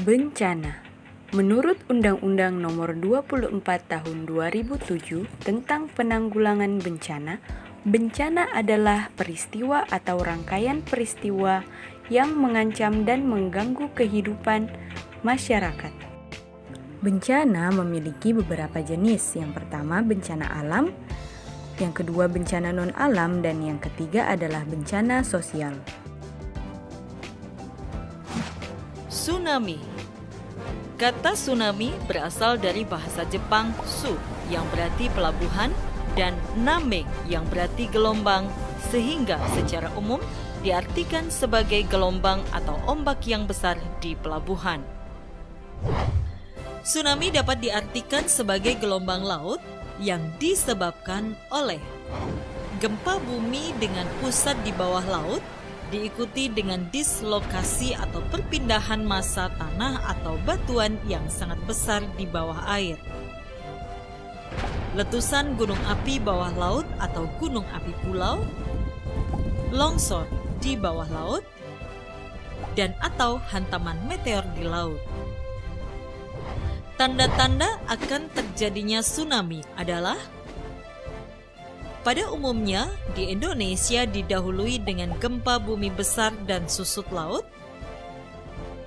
Bencana. Menurut Undang-Undang Nomor 24 Tahun 2007 tentang Penanggulangan Bencana, bencana adalah peristiwa atau rangkaian peristiwa yang mengancam dan mengganggu kehidupan masyarakat. Bencana memiliki beberapa jenis. Yang pertama bencana alam, yang kedua bencana non-alam, dan yang ketiga adalah bencana sosial. Tsunami. Kata tsunami berasal dari bahasa Jepang su yang berarti pelabuhan dan name yang berarti gelombang, sehingga secara umum diartikan sebagai gelombang atau ombak yang besar di pelabuhan. Tsunami dapat diartikan sebagai gelombang laut yang disebabkan oleh gempa bumi dengan pusat di bawah laut, diikuti dengan dislokasi atau perpindahan massa tanah atau batuan yang sangat besar di bawah air. Letusan gunung api bawah laut atau gunung api pulau, longsor di bawah laut, dan atau hantaman meteor di laut. Tanda-tanda akan terjadinya tsunami adalah: pada umumnya, di Indonesia didahului dengan gempa bumi besar dan susut laut.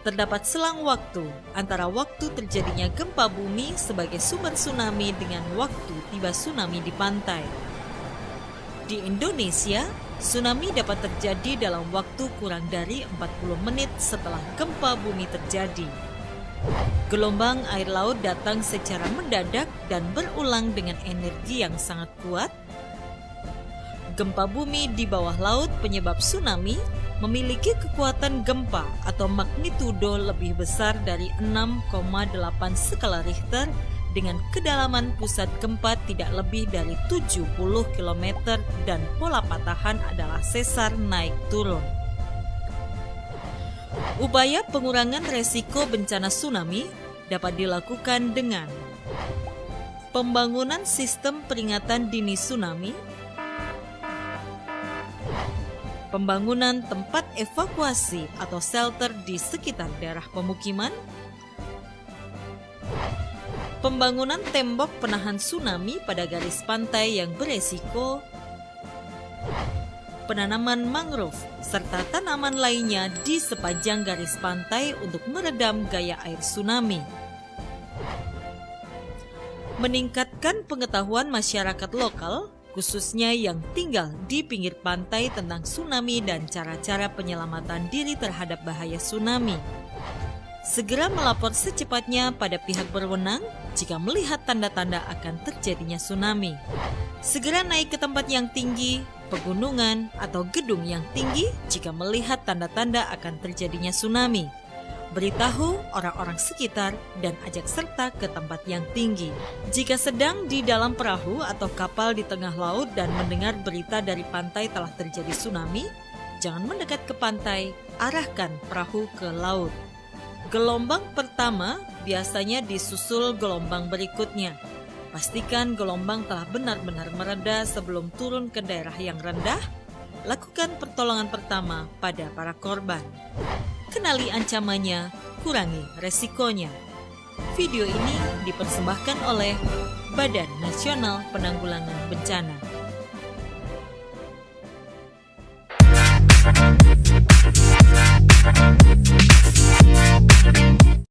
Terdapat selang waktu antara waktu terjadinya gempa bumi sebagai sumber tsunami dengan waktu tiba tsunami di pantai. Di Indonesia, tsunami dapat terjadi dalam waktu kurang dari 40 menit setelah gempa bumi terjadi. Gelombang air laut datang secara mendadak dan berulang dengan energi yang sangat kuat. Gempa bumi di bawah laut penyebab tsunami memiliki kekuatan gempa atau magnitudo lebih besar dari 6,8 skala Richter dengan kedalaman pusat gempa tidak lebih dari 70 km dan pola patahan adalah sesar naik turun. Upaya pengurangan resiko bencana tsunami dapat dilakukan dengan pembangunan sistem peringatan dini tsunami, pembangunan tempat evakuasi atau shelter di sekitar daerah pemukiman, pembangunan tembok penahan tsunami pada garis pantai yang beresiko, penanaman mangrove, serta tanaman lainnya di sepanjang garis pantai untuk meredam gaya air tsunami. Meningkatkan pengetahuan masyarakat lokal, khususnya yang tinggal di pinggir pantai tentang tsunami dan cara-cara penyelamatan diri terhadap bahaya tsunami. Segera melapor secepatnya pada pihak berwenang jika melihat tanda-tanda akan terjadinya tsunami. Segera naik ke tempat yang tinggi, pegunungan, atau gedung yang tinggi jika melihat tanda-tanda akan terjadinya tsunami. Beritahu orang-orang sekitar dan ajak serta ke tempat yang tinggi. Jika sedang di dalam perahu atau kapal di tengah laut dan mendengar berita dari pantai telah terjadi tsunami, jangan mendekat ke pantai, arahkan perahu ke laut. Gelombang pertama biasanya disusul gelombang berikutnya. Pastikan gelombang telah benar-benar mereda sebelum turun ke daerah yang rendah. Lakukan pertolongan pertama pada para korban. Kenali ancamannya, kurangi resikonya. Video ini dipersembahkan oleh Badan Nasional Penanggulangan Bencana.